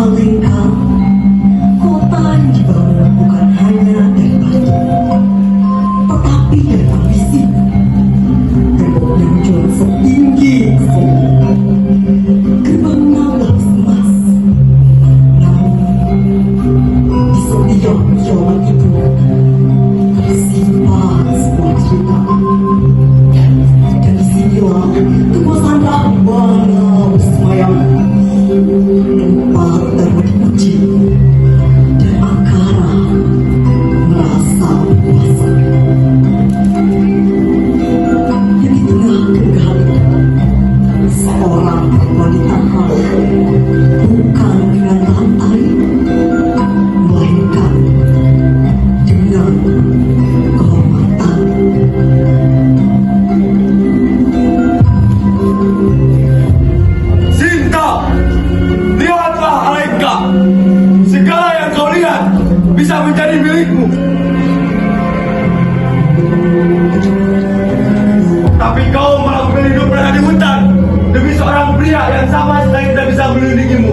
Alengka, kota yang dibangun bukan hanya dari batu, tetapi dari ambisi. Temboknya menjulang setinggi ke bumi, gerbangnya berlapis emas. Namun, di setiap jalan itu tersimpan sebuah cerita. Dan disinilah kekuasaan Rahwana bersemayam. Tempat terpuji dan Angkara merasa puasa. Dan di tengah kemegahan itu, seorang wanita kaya bukan dengan lantai, melainkan dengan kehormatan. Sinta, lihatlah Alengka. Segala yang kau lihat bisa menjadi milikmu. Tapi kau malah memilih hidup berada di hutan demi seorang pria yang sama sekali tidak bisa melindungimu.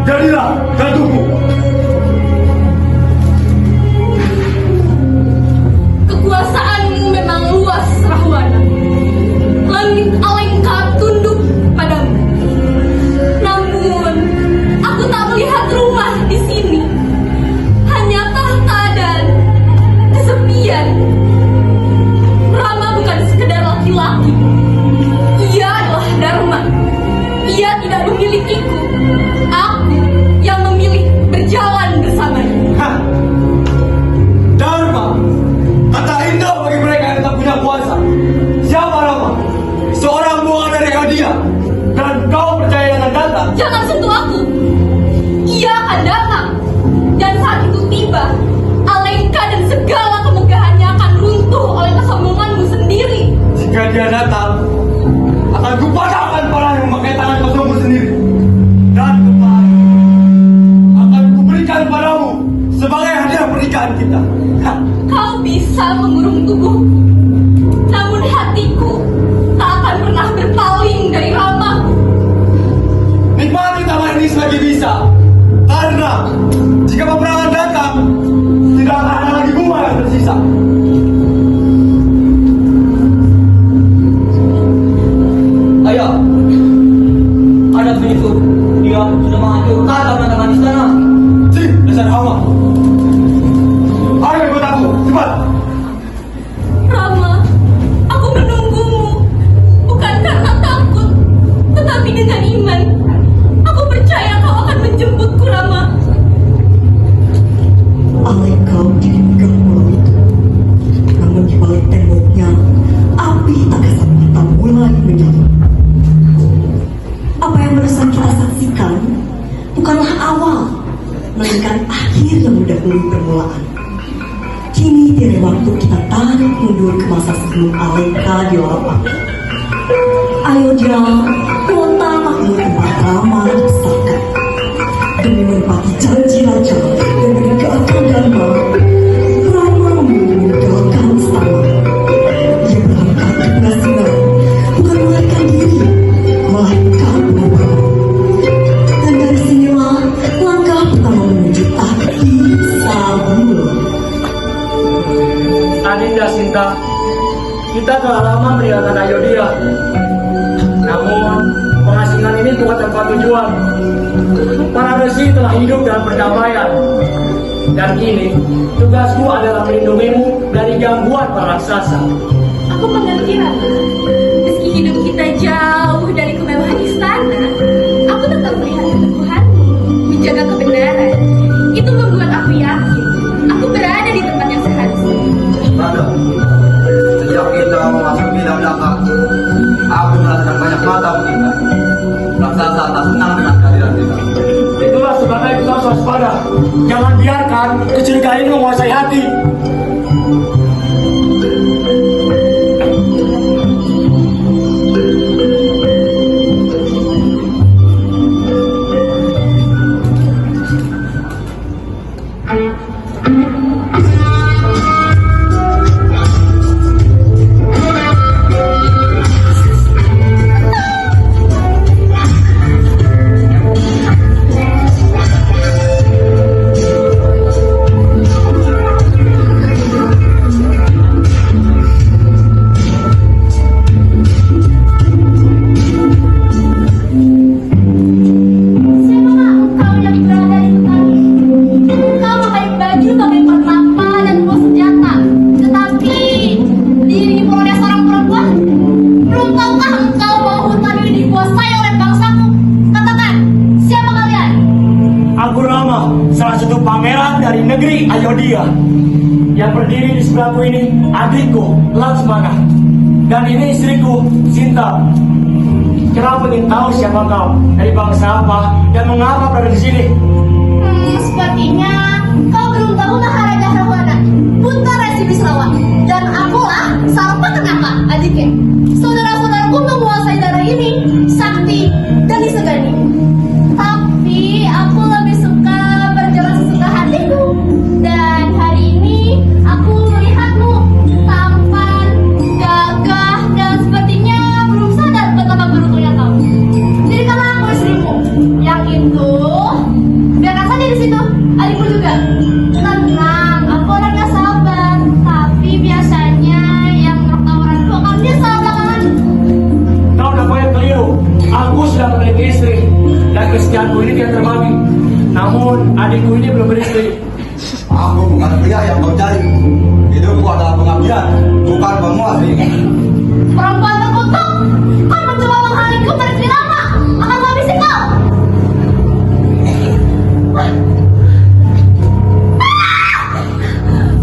Jadilah gantuku. Kekuasaanmu memang luas, Rahwana. Langit Alengka tunduk padamu. Namun, aku tak melihat rumah di sini. Hanya tahta dan kesepian. Rama bukan sekedar laki-laki. Ia adalah Dharma. Ia tidak memilikiku. Aku yang memilih berjalan bersamanya. Hah? Dharma, kata indah bagi mereka yang tak punya kuasa. Siapa Rama? Seorang buah dari Adia. Dan kau percaya dengan data? Jangan sentuh aku. Ia akan datang. Dan saat itu tiba, Alengka dan segala kemegahannya akan runtuh oleh kesombonganmu sendiri. Jika dia datang, akan kupadamkan panah yang memakai tangan kosongmu sendiri. Dan kemarin akan kuberikan padamu sebagai hadiah pernikahan kita. Hah? Kau bisa mengurung tubuhku, namun hatiku tak akan pernah berpaling dari Ramaku. Nikmati taman ini selagi bisa. Karena jika peperangan datang, tidak akan ada lagi bunga yang tersisa. Ayah, ada penyusup. Dia sudah menghancurkan taman-taman istana. Cik, dasar hawa. Ayo ikut aku, cepat. Rama, aku menunggumu bukan karena takut, tetapi dengan iman. Aku percaya kau akan menjemputku, Rama. Alengka jadi megah malam itu. Namun di balik temboknya, api tak kasat mata mulai menyala. Apa yang barusan kita saksikan bukanlah awal, melainkan akhir yang mendahului permulaan. Kini tiada waktu kita tarik mundur ke masa sebelum Alengka dilapang. Ayodhya, kota makmur tempat Rama dibesarkan. Demi menepati janji raja dan menegakkan Dharma, Rama memilih meninggalkan istana. Ia berangkat ke Brasilia, bukan melarikan diri, melainkan penerbangan. Dan dari sinilah langkah pertama menuju Taki Sabul. Adinda Sinta, kita telah lama meninggalkan Ayodhya. Namun, pengasingan ini bukan tempat tujuan. Para resi telah hidup dalam perdamaian. Dan kini, tugasku adalah melindungimu dari gangguan para raksasa. Aku mengerti, Rama. Meski hidup kita jauh dari kemewahan istana, aku tetap melihat keteguhanmu, menjaga kebenaran. Itu membuat aku yakin aku berada di tempat yang seharusnya. Pada sejak kita memasuki Dandaka, aku merasakan banyak mata kita. Raksasa tak senang dengan kehadiran kita. Itulah sebabnya kita harus waspada. Jangan biarkan kecurigaan ini menguasai hati. salah satu pangeran dari negeri Ayodhya. Yang berdiri di sebelahku ini adikku Laksmana, dan ini istriku Sinta. Kenapa ingin tahu siapa kau, dari bangsa apa, dan mengapa berada di sini? Sepertinya kau belum tahu Maharaja Rahwana, putra Resi Wisrawa. Dan akulah Sarpakenaka, adiknya. Saudara-saudaraku menguasai darah ini, sakti dan disegani. Tapi aku lebih suka berjalan sesuka hatiku. Dan hari ini aku melihatmu tampan, gagah, dan sepertinya belum sadar betapa beruntungnya kau. Jadikanlah aku istrimu. Yang itu biarkan saja di situ, adikku juga. Tenang, aku orangnya sabar. Tapi biasanya yang tawuran itu akan menyesal belakangan. Kau udah banyak keliru. Aku sudah memiliki istri, dan kesetiaanku ini tidak terbagi. Namun adikku ini belum beristri. Aku bukan pria yang kau cari. Hidupku adalah pengabdian, bukan pemuasih. Perempuan terkutuk, kau mencoba menghalingku beristri lama. Akan menghabisi kau.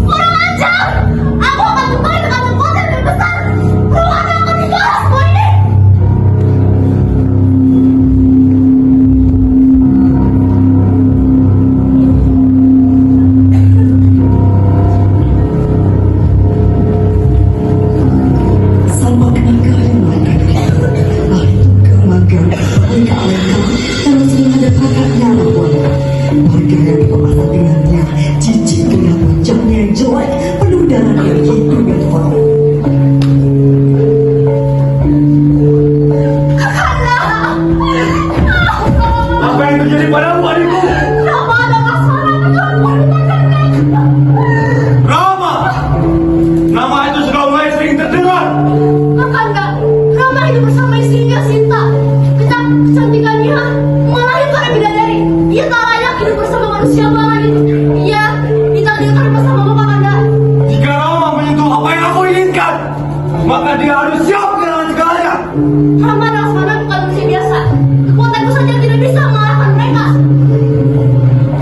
Kurang ajar! Aku akan kembali dengan kekuatan yang besar. Keluar aku dibalas semua ini. Sarpakenaka yang mengatakan, kemagan mereka Aleka terus menghadapannya Rahwana. Warga yang dipemasang dengannya jijik dengan wajahnya yang jelek, penuh darah yang begitu berwarna. Apa yang terjadi padamu, adikku? Rama adalah seorang wanita. Rama! Nama itu sudah mulai sering terdengar. Kakanda, Rama hidup bersama istrinya Sinta. Kecantikannya melahirkan bidadari. Ia tak layak hidup bersama manusia banget itu. Ia ditakdirkan bersama Kakanda. Jika Rama menyentuh apa yang aku inginkan, maka dia harus siap kehilangan segalanya. Rama Laksmana bukan manusia biasa. Kekuatanku saja tidak bisa mengalahkan mereka.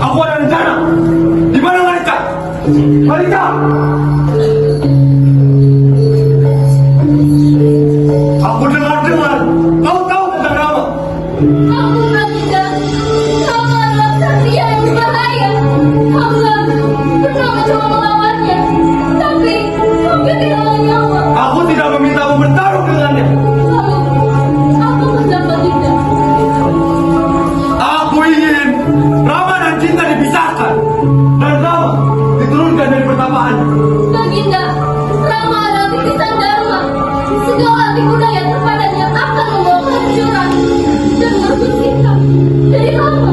Aku ada rencana. Di mana mereka? Malika! Aku dengar-dengar kau tahu tentang Rama. Aku Baginda, Rama adalah satria yang berbahaya. Hamba pernah mencoba melawannya, tapi hampir kehilangan nyawa. Aku tidak memintamu bertarung dengannya. Aku hendak Baginda. Aku ingin Rama dan Cinta dipisahkan dan Rama diturunkan dari pertapaan. Baginda, Rama adalah titisan Dharma. Segala tipu daya terpadanya akan membawa kehancuran dan merebut kita dari Rama.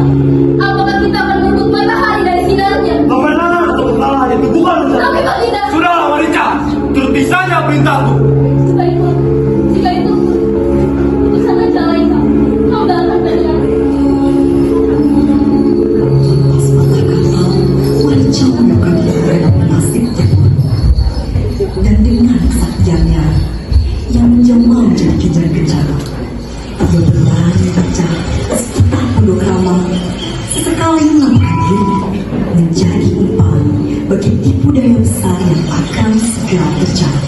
Apakah kita akan merebut matahari dari sinarnya? Kemenangan atau kekalahan itu bukan Tapi urusan. Baginda, Sudahlah Malika, turuti saja perintahku. jika itu, keputusan aja Laika. Kau gak akan terlihat. Lepas patah kapal, wajah menyukai dengan nasib terburuk. Dan dengan kesaktiannya yang menjelma menjadi kejar-kejar, ia berlari kejar setelah penduduk Rama, sesekali melarikan diri menjadi umpan bagi tipu daya besar yang akan segera terjadi.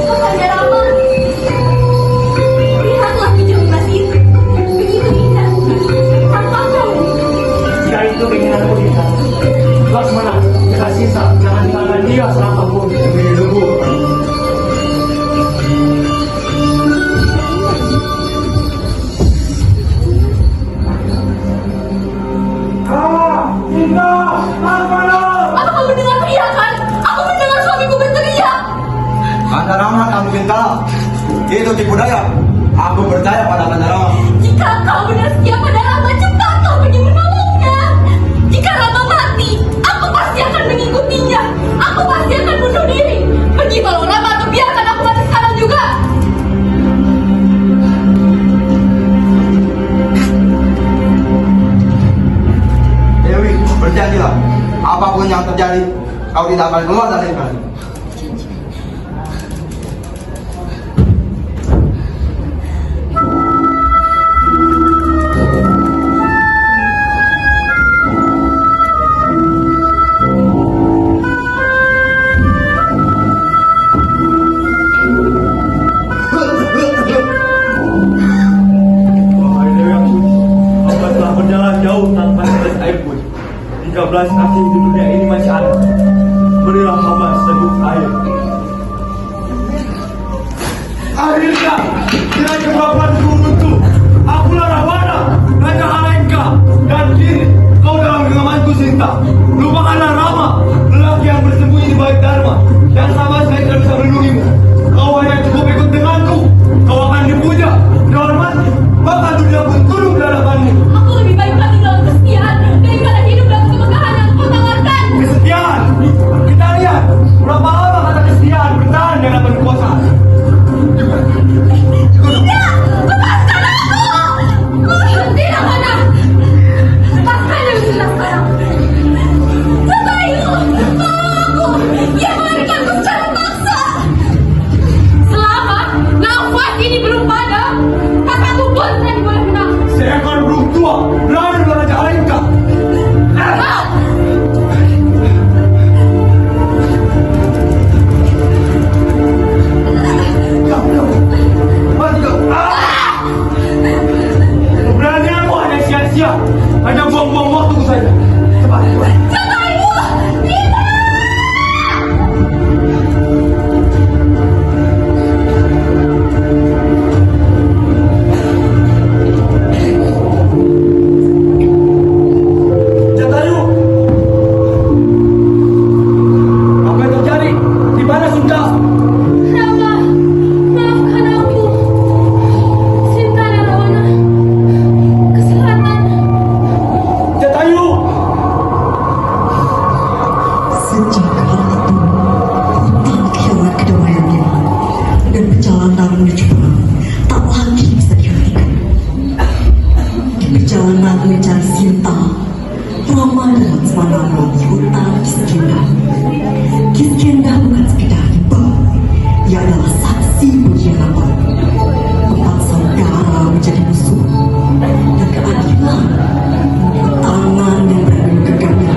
Kakanda Rama, lihatlah hijau emas itu. Begitu indah. Tampakkan. Jika itu keinginanku, Dinda. Laksmana, jika Sinta, jangan tinggalkan dia selapapun demi hidupku. Sinta, Laksmana! Apa kamu mendengar teriakan? Aku mendengar suamiku berteriak. Kanda Rama kamu minta. Itu tipu daya. Aku percaya pada Kanda Rama. Jika kau benar setia pada Rama, cepat kau pergi menolongnya. Jika Rama mati, aku pasti akan mengikutinya. Aku pasti akan bunuh diri. Pergi menolong Rama atau biarkan aku mati sekarang juga. Dewi, berjanjilah, apapun yang terjadi, kau tidak akan keluar dari kami. Wahai Dewi yang suci, hamba telah berjalan jauh tanpa setetes air pun. 13 kaki di dunia ini masih ada. Berilah hamba seteguk air. Akhirnya, dengan kemampuanku untuk akulah Rahwana, Raja Alengka, dan kini kau dalam genggamanku Sinta. Lupakanlah Rama, lelaki yang bersembunyi di balik Dharma, dan sama sekali tidak bisa melindungimu. Kau hanya cukup ikut denganku, kau akan dipuja, dihormati, bahkan dunia pun tunduk di hadapanmu. Aku lebih baik mati dalam kesetiaan daripada hidup dalam kemegahan yang kau tawarkan. Kesetiaan, kita lihat berapa lama kata kesetiaan bertahan dengan berkuasa. Tidak! Lepaskan aku! Tidak, Mana! Lepaskan yang sudah sekarang! Satayu! Aku! Yang melarikanku secara paksa! Selama nafas ini belum padam, kataku pun tidak boleh menang! Seekor burung tua berada di Raja Alengka. Mati kau! Keberanianmu hanya sia-sia, hanya buang-buang waktuku saja. Cepat! Satayu! Tidak! Jatayu! Apa yang terjadi? Di mana Sinta? Rama, maafkan aku. Sinta dan Rawana keselatan. Jatayu! Sejak hari itu, hutan kehilangan kedamaiannya dan perjalanan menuju perang tak lagi bisa dihentikan. Di perjalanan mencari Sinta, Rama dan Laksmana melalui hutan Kiskindha. Kiskindha bukan sekedar rimba, ia adalah saksi pengkhianatan. Empat saudara menjadi musuh, dan keadilan menurut tangan yang berada di genggamnya.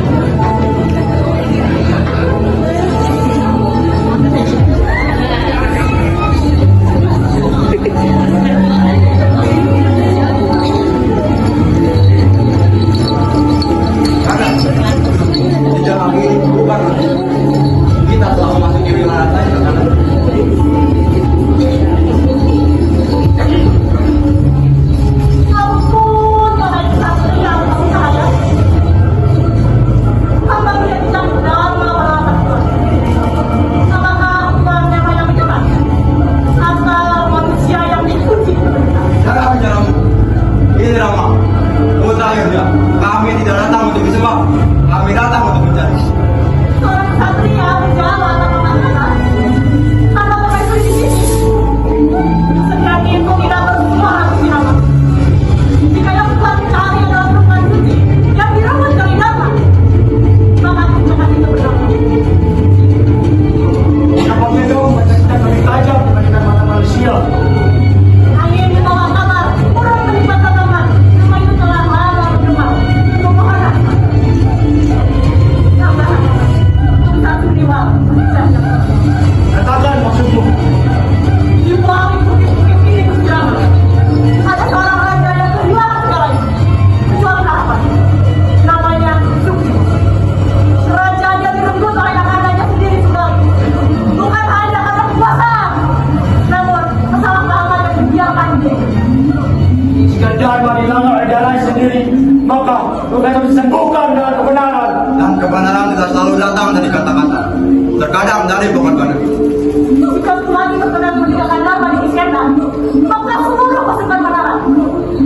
Karena di dalam ini bukan kita telah memasuki wilayah lain ke kanan. Ampun, wahai kesatria yang saya. Hamba tidak bisa berdama melawan. Apakah bukannya yang jahat? Asal manusia yang dipuji. Jangan bicaramu. Ini Rama. Mutahirnya, kami tidak datang untuk disembah. Kami datang untuk mencari. Seorang kesatria berjalan tanpa pandangan. Hamba pakai pergi di sini. Sekiranya itu tidak bersuara di nama. Jika yang telah dicari adalah perempuan suci yang dirawat dari dalam, maka tunjukkan itu bersama. Nampaknya kau membaca lebih tajam dibandingkan mata manusia. Angin di bawah kamar, kurang terlibat tanaman. Rumah itu telah lama bergema. Pepohonan. Tambah satu jiwa. Katakan maksudmu. Di bawah bukit-bukit ini berjamaah. Ada seorang raja yang kehilangan segalanya, kecuali harapan. Namanya Sukri. Rajanya direnggut oleh anak-anaknya sendiri sekali. Bukan hanya karena kuasa, namun kesalahpahaman yang dibiarkan dia. Jika Dharma dilanggar oleh darahnya sendiri, maka bukan bisa disembuhkan dengan kebenaran. Dan kebenaran tidak selalu datang dari kata-kata. Terkadang dari bukan-bukan. Jika Tuhan berkenan meninggalkan Dharma di Kiskindha, maka seluruh pasukan Mataram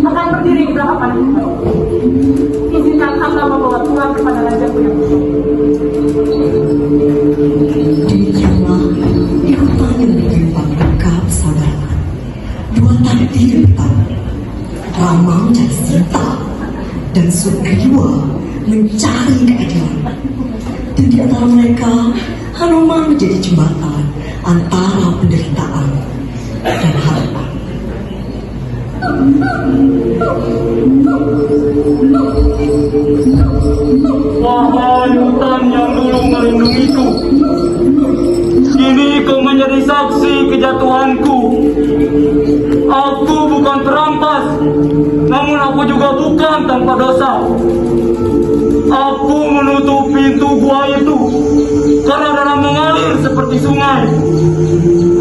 akan berdiri di belakang kita. Izinkan hamba membawa Tuhan kepada rajaku yang musuh. Demikianlah di hutan yang bergelombang dekat persaudaraan, dua takdir bertarung. Rama mencari Sinta dan Sugriwa mencari keadilan. Dan di antara mereka, Hanuman menjadi jembatan antara penderitaan dan harapan. Wahai hutan yang dulu melindungiku, kini kau menjadi saksi kejatuhanku. Aku bukan perampas, namun aku juga bukan tanpa dosa. Aku menutup pintu gua itu karena dalam mengalir seperti sungai.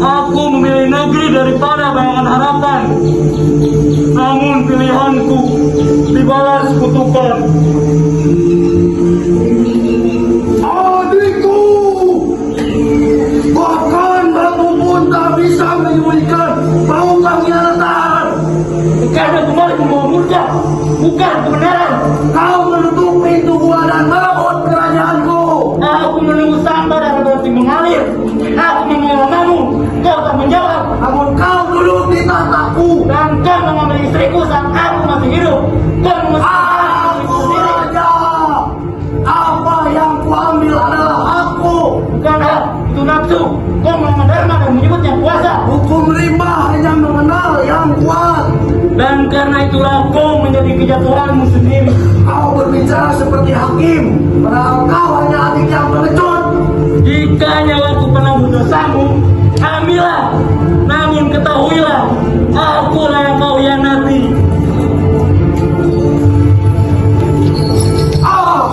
Aku memilih negeri daripada bayangan harapan, namun pilihanku dibalas kutukan. Adikku, bahkan batu pun tak bisa menyembunyikan bau pengkhianatan. Karena kembali membawa murka, bukan kebenaran. Kau menutup pintu gua dan merebut kerajaanku. Aku menunggu sabar dan berarti mengalir. Aku mengelamamu, kau tak menjawab. Namun kau duduk di tahtaku. Dan kau mengambil istriku saat aku masih hidup. Kau memusnahkan istriku Aku sendiri. raja. Apa yang kuambil adalah hakku. Bukan hak, itu nafsu. Kau melawan dharma dan menyebutnya kuasa. Hukum rimba hanya mengenal yang kuat. Dan karena itulah kau menjadi kejatuhanmu sendiri. Kau berbicara seperti hakim, padahal kau hanya adik yang pengecut. Jika nyawaku pernah berdosamu, ambillah. Namun ketahuilah, akulah yang kau hianati. Ah!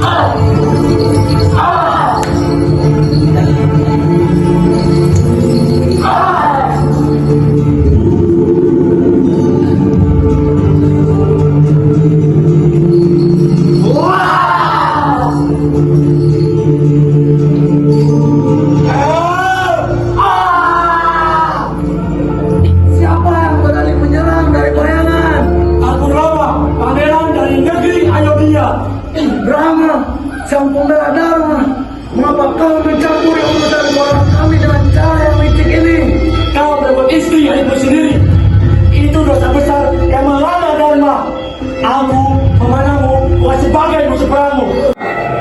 Ah! Ah! Ah! Wah! Ah! Siapa yang berani menyerang dari bayangan? Aku Rama, pangeran dari negeri Ayodhya. Rama, sang pembela Dharma, mengapa kau mencampuri urusan orang kami dengan cara yang licik ini? Kau berbuat istri adikmu sendiri. Itu dosa besar yang melanggar Dharma. Aku memandangmu bukan sebagai musuh perangmu.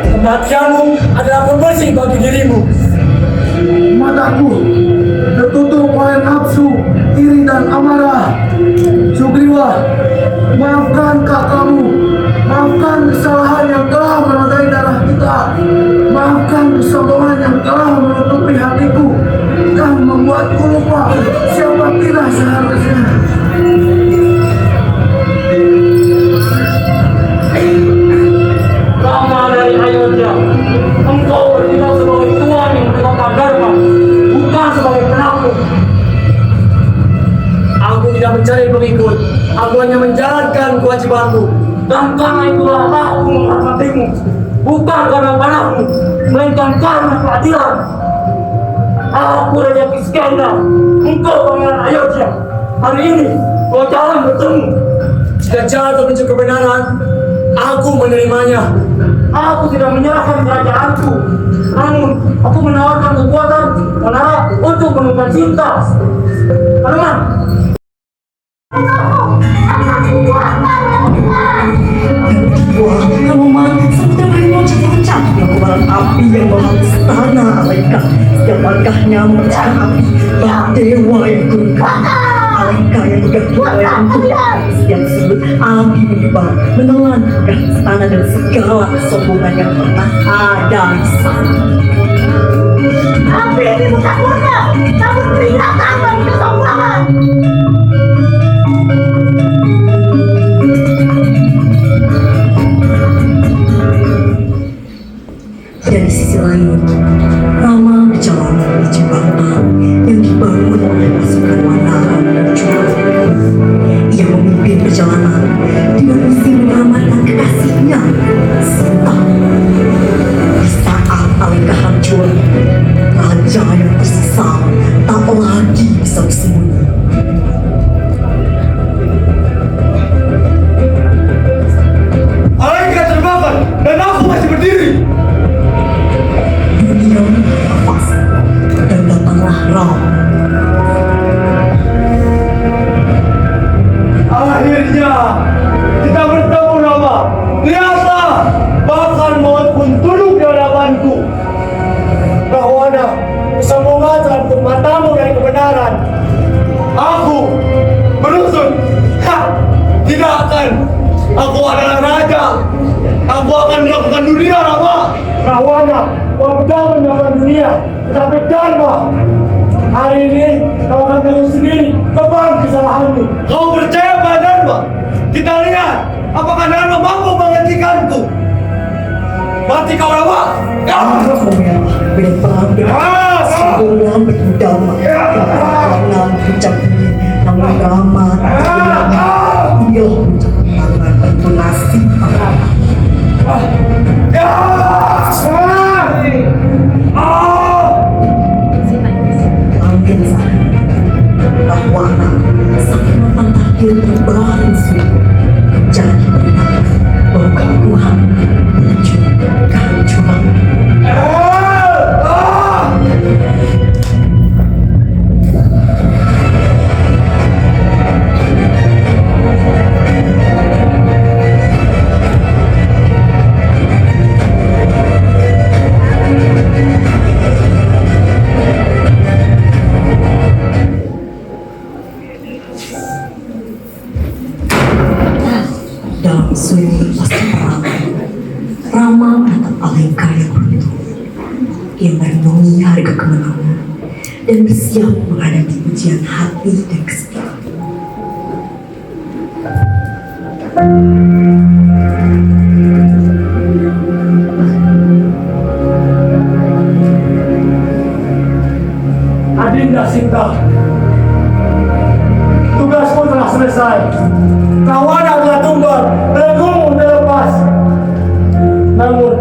Kematianmu adalah pembersih bagi dirimu. Mataku tertutup oleh nafsu, iri dan amarah. Sugriwa, maafkan kakakmu. Maafkan kesalahan yang telah menodai darah kita. Maafkan kesombongan yang telah menutupi hatiku dan membuatku lupa siapa kita seharusnya. Rama dari Ayodhya, engkau bertindak sebagai tuan yang menegakkan Dharma, bukan sebagai penakut. Aku tidak mencari pengikut, aku hanya menjalankan kewajibanku. Dan karena itulah aku menghormatimu, bukan karena panahmu, melainkan karena keadilan. Aku Raja Kiskendra, engkau pangeran Ayodhya. Hari ini kau jalan bertemu. Jika jalan menuju kebenaran, aku menerimanya. Aku tidak menyerahkan kerajaanku, namun aku menawarkan kekuatan menara untuk menemukan cinta. Hanuman, Wah, Hanuman sedang meloncat ke kobaran api yang menghangus tanah Aleka. Setiap langkahnya memecahkan api bah dewa yang gurkah. Aleka yang bergantung oleh untuk setiap sudut api menyebar menelan dan tanah dan segala kesombongan yang pernah ada di sana. Api ini bukan murka, namun peringatan bagi kesombongan. Dari sisi lain, Rama berjalan di jembatan yang dibangun oleh pasukan Wanara dan Jual. Ia memimpin perjalanan dengan misi menyelamatkan kekasihnya, Sita. Di saat Aleka hancur, raja yang tersisa tak lagi bisa bersembunyi. kebenaran. Aku berusut. Tidak akan. Aku adalah raja. Aku akan melakukan dunia, Rama. Rawana, wabda mendapat dunia, tetapi Dharma. Hari ini kau akan tahu sendiri kebal kesalahanmu. Kau percaya pada Dharma? Kita lihat apakah Dharma mampu menghentikanku. Mati kau, Rama. Aku memang berbangga sebelum berdama karena mengucapkan nama Rama ia mengucapkan tentu nasib mungkin saja bahwa sama takdir terbaru menjadi benar bahwa Tuhan menuju kehancuran. Dalam sunyi pasti perang, Rama menatap Alengka yang runtuh. Ia merenungi harga kemenangan dan bersiap menghadapi ujian hati dan kesetiaan. Adinda Sinta, tugasmu telah selesai. Rawana telah tumbang, belenggumu terlepas. Namun,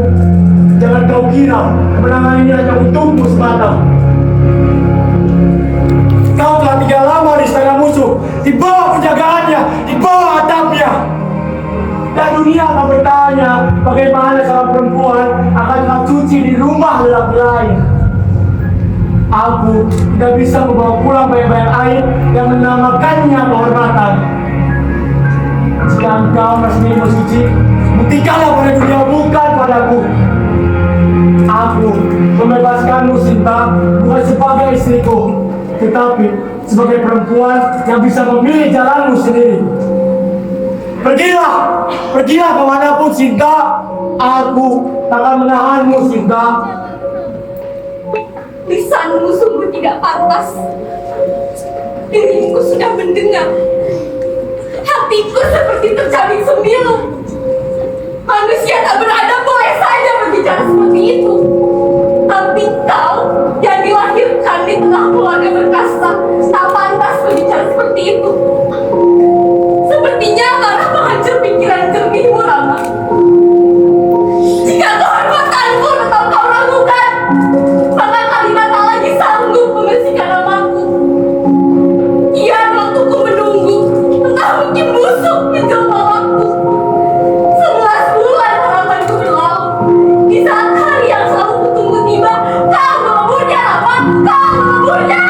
jangan kau kira kemenangan ini hanya untukmu semata. Kau telah tinggal lama di istana musuh, di bawah penjagaannya, di bawah atapnya. Dan dunia akan bertanya bagaimana seorang perempuan akan tercuci di rumah lelaki lain. Aku tidak bisa membawa pulang bayang-bayang air yang menamakannya kehormatan. Jika engkau masih ingin suci, buktikanlah pada dunia bukan padaku. Aku membebaskanmu Sinta bukan sebagai istriku, tetapi sebagai perempuan yang bisa memilih jalanmu sendiri. Pergilah, pergilah kemanapun Sinta. Aku takkan menahanmu Sinta. Lisanmu sungguh tidak pantas. Diriku sudah mendengar. Hatiku seperti tercabik sembilu. Manusia tak beradab boleh saja berbicara seperti itu. Tapi kau yang dilahirkan di tengah keluarga berkasta tak pantas berbicara seperti itu. Sepertinya amarah menghancur pikiran jernihmu, Rama. Jika kehormatanku tetap kau ragukan, maka kalimat tak lagi sanggup membersihkan namaku. Kian waktuku menunggu, entah mungkin busuk menjelma waktu. 11 bulan harapanku berlalu. Di saat hari yang selalu kutunggu tiba, kau meleburnya, Rama. Kau meleburnya.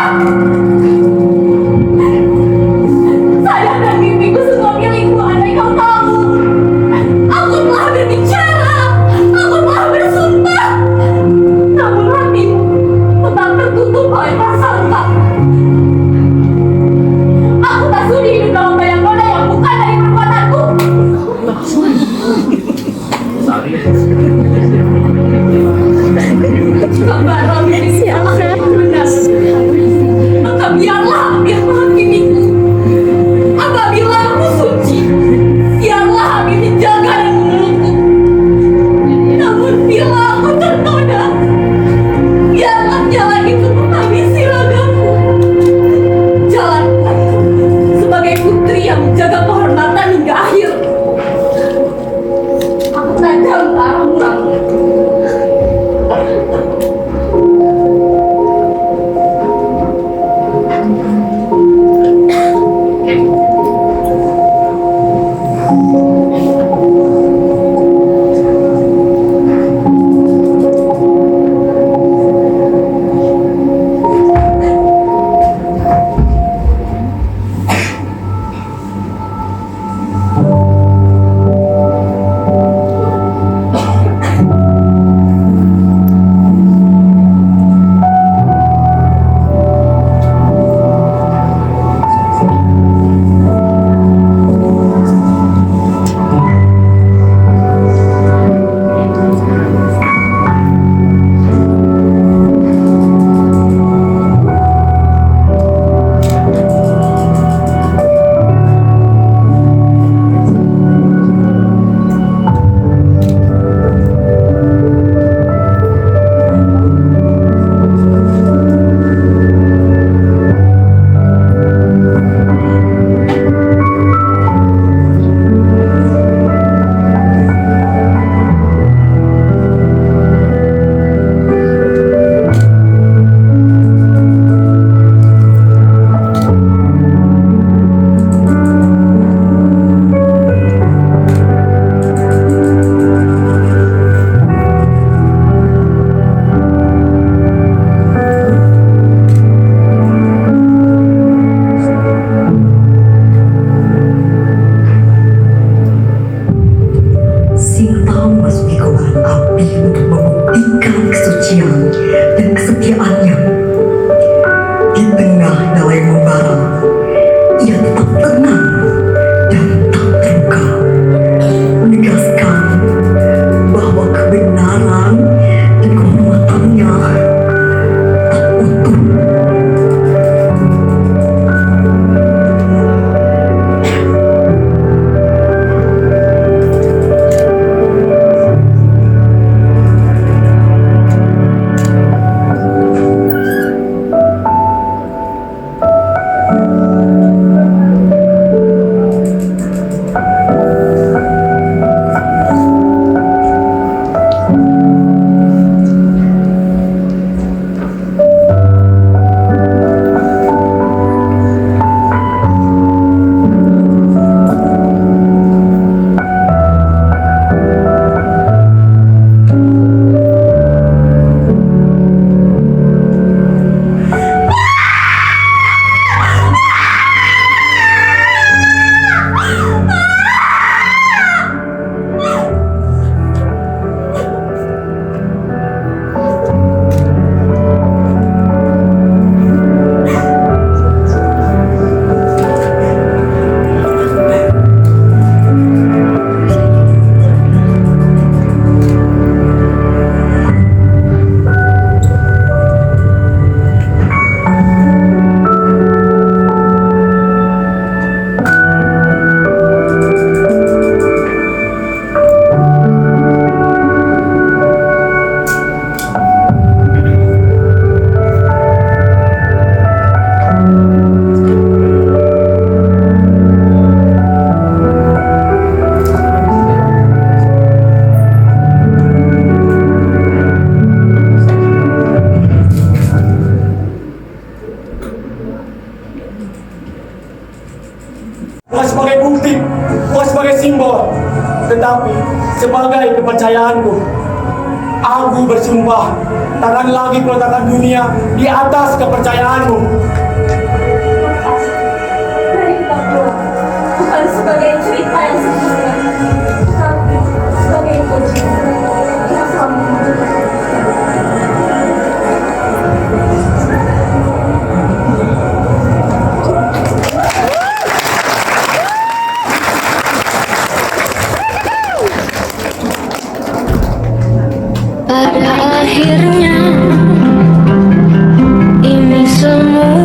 bukti, bukan sebagai simbol, tetapi sebagai kepercayaanku. Aku bersumpah takkan lagi meletakkan dunia di atas kepercayaanmu. Mari kita pulang. Bukan sebagai cerita yang sempurna, tapi sebagai ujian yang selalu menentukan. Pada akhirnya ini semua